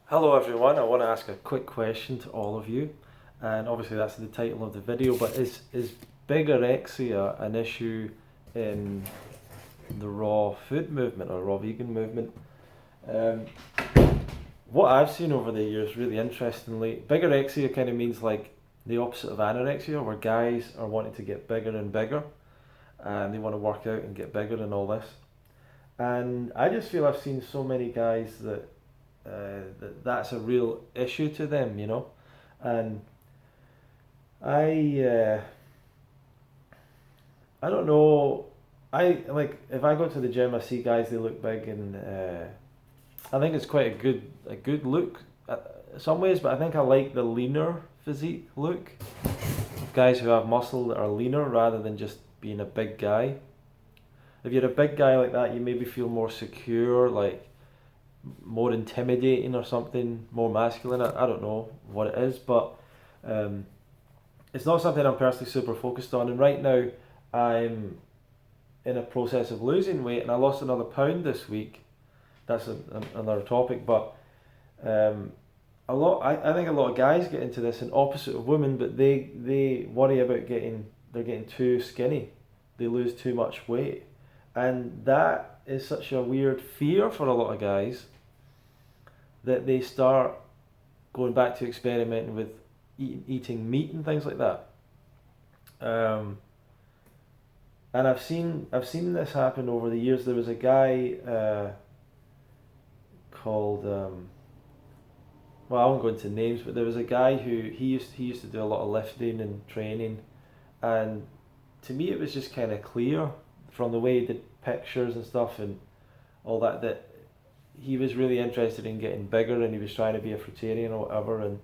Hello everyone, I want to ask a quick question to all of you, and obviously that's the title of the video, but is bigorexia an issue in the raw food movement or raw vegan movement? Um, what I've seen over the years, really interestingly, bigorexia kind of means like the opposite of anorexia, where guys are wanting to get bigger and bigger, and they want to work out and get bigger and all this. And I just feel I've seen so many guys that's a real issue to them, you know. And I I don't know. I like if I go to the gym, I see guys they look big, and I think it's quite a good look some ways. But I think I like the leaner physique look. Guys who have muscle that are leaner rather than just being a big guy. If you're a big guy like that, you maybe feel more secure, like more intimidating or something, more masculine. I don't know what it is, but um, it's not something I'm personally super focused on. And right now, I'm in a process of losing weight, and I lost another pound this week. That's another topic, but um, I think a lot of guys get into this, and opposite of women, but they worry about they're getting too skinny. They lose too much weight, and that is such a weird fear for a lot of guys that they start going back to experimenting with eating meat and things like that. Um, and I've seen this happen over the years. There was a guy called well, I won't go into names, but there was a guy who he used to do a lot of lifting and training, and to me it was just kind of clear from the way he did pictures and stuff and all that he was really interested in getting bigger, and he was trying to be a fruitarian or whatever, and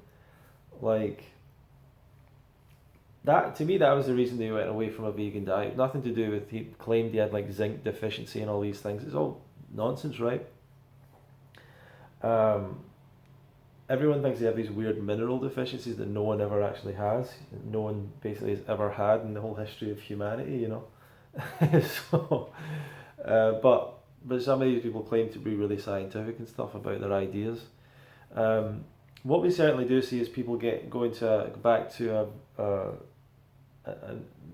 like that to me that was the reason they went away from a vegan diet. Nothing to do with he claimed he had like zinc deficiency and all these things. It's all nonsense, right? Um, Everyone thinks they have these weird mineral deficiencies that no one ever actually has. No one basically has ever had in the whole history of humanity, you know. so, but some of these people claim to be really scientific and stuff about their ideas. Um, what we certainly do see is people go back to an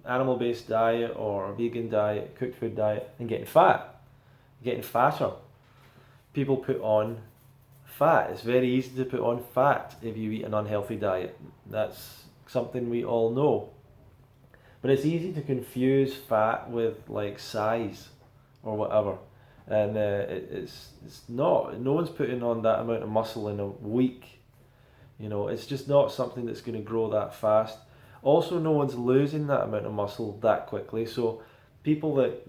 animal based diet or a vegan diet, cooked food diet, and getting fatter. People put on fat. It's very easy to put on fat if you eat an unhealthy diet. That's something we all know. But it's easy to confuse fat with like size or whatever. And it's not. No one's putting on that amount of muscle in a week. You know, it's just not something that's going to grow that fast. Also, no one's losing that amount of muscle that quickly. So people that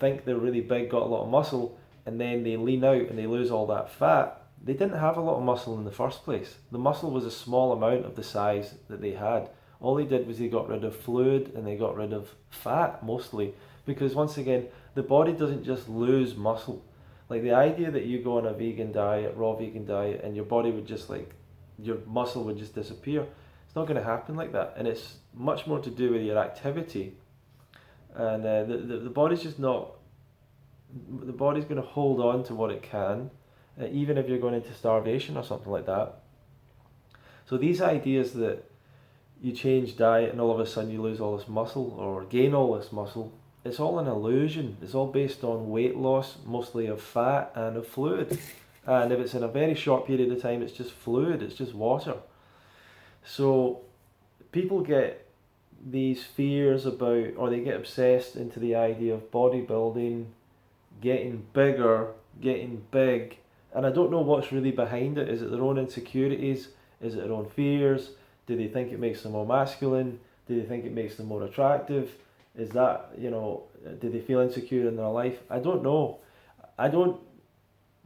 think they're really big, got a lot of muscle, and then they lean out and they lose all that fat, they didn't have a lot of muscle in the first place. The muscle was a small amount of the size that they had. All they did was they got rid of fluid and they got rid of fat mostly. Because once again, the body doesn't just lose muscle. Like the idea that you go on a vegan diet, raw vegan diet, and your body would just like, your muscle would just disappear. It's not going to happen like that. And it's much more to do with your activity. And the body's just not, the body's going to hold on to what it can, even if you're going into starvation or something like that. So these ideas that you change diet and all of a sudden you lose all this muscle or gain all this muscle, it's all an illusion. It's all based on weight loss, mostly of fat and of fluid. And if it's in a very short period of time, it's just fluid, it's just water. So people get these fears about, or they get obsessed into the idea of bodybuilding, getting bigger, getting big, and I don't know what's really behind it. Is it their own insecurities? Is it their own fears? Do they think it makes them more masculine? Do they think it makes them more attractive? Is that, you know, do they feel insecure in their life? I don't know. I don't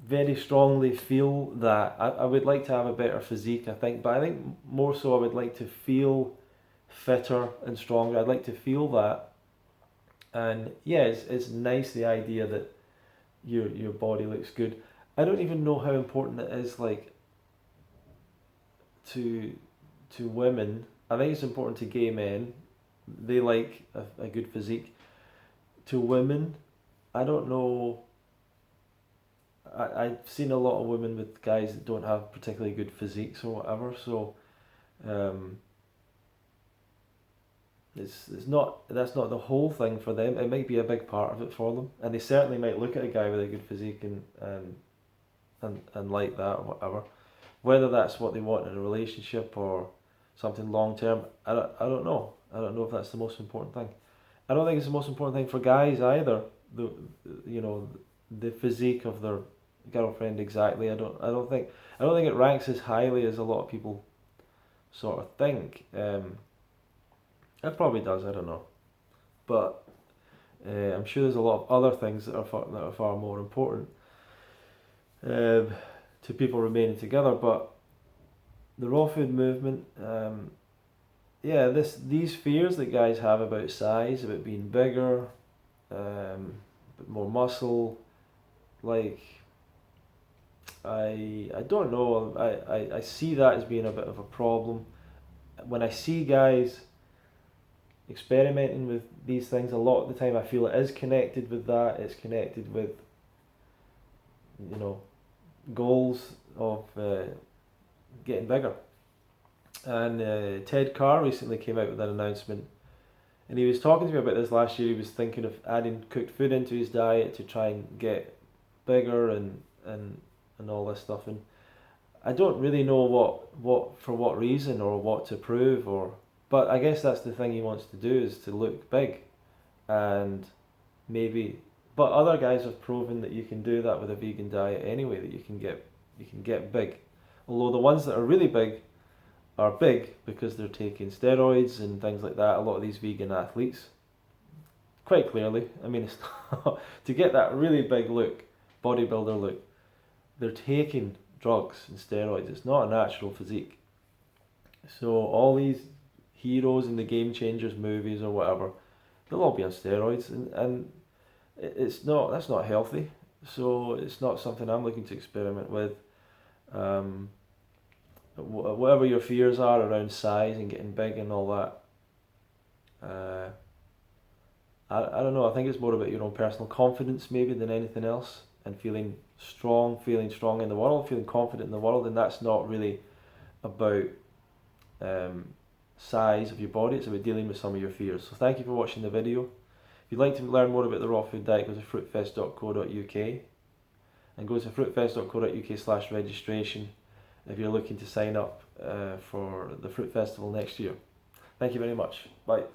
very strongly feel that. I would like to have a better physique, I think, but I think more so I would like to feel fitter and stronger. I'd like to feel that. And yeah, it's nice the idea that your body looks good. I don't even know how important it is, like to women. I think it's important to gay men. They like a good physique. To women, I don't know. I've seen a lot of women with guys that don't have particularly good physiques or whatever, so um, it's not that's not the whole thing for them. It might be a big part of it for them, and they certainly might look at a guy with a good physique and like that or whatever. Whether that's what they want in a relationship or something long term, I don't know. I don't know if that's the most important thing. I don't think it's the most important thing for guys either. The you know the physique of their girlfriend exactly. I don't think it ranks as highly as a lot of people sort of think. It probably does. I don't know, but I'm sure there's a lot of other things that are far more important to people remaining together. But the raw food movement, yeah, these fears that guys have about size, about being bigger, bit more muscle, like I don't know. I see that as being a bit of a problem. When I see guys experimenting with these things, a lot of the time I feel it is connected with that. It's connected with, you know, goals of getting bigger. And Ted Carr recently came out with an announcement, and he was talking to me about this last year. He was thinking of adding cooked food into his diet to try and get bigger and all this stuff. And I don't really know what for what reason or what to prove, or but I guess that's the thing he wants to do, is to look big, and maybe. But other guys have proven that you can do that with a vegan diet anyway. That you can get big, although the ones that are really big are big because they're taking steroids and things like that. A lot of these vegan athletes, quite clearly. I mean, it's not, to get that really big look, bodybuilder look, they're taking drugs and steroids. It's not a natural physique. So all these heroes in the Game Changers movies or whatever, they'll all be on steroids, and that's not healthy. So it's not something I'm looking to experiment with. Whatever your fears are around size and getting big and all that, I don't know. I think it's more about your own personal confidence maybe than anything else, and feeling strong in the world, feeling confident in the world, and that's not really about size of your body. It's about dealing with some of your fears. So thank you for watching the video. If you'd like to learn more about the raw food diet, go to fruitfest.co.uk and go to fruitfest.co.uk/registration if you're looking to sign up for the Fruit Festival next year. Thank you very much. Bye.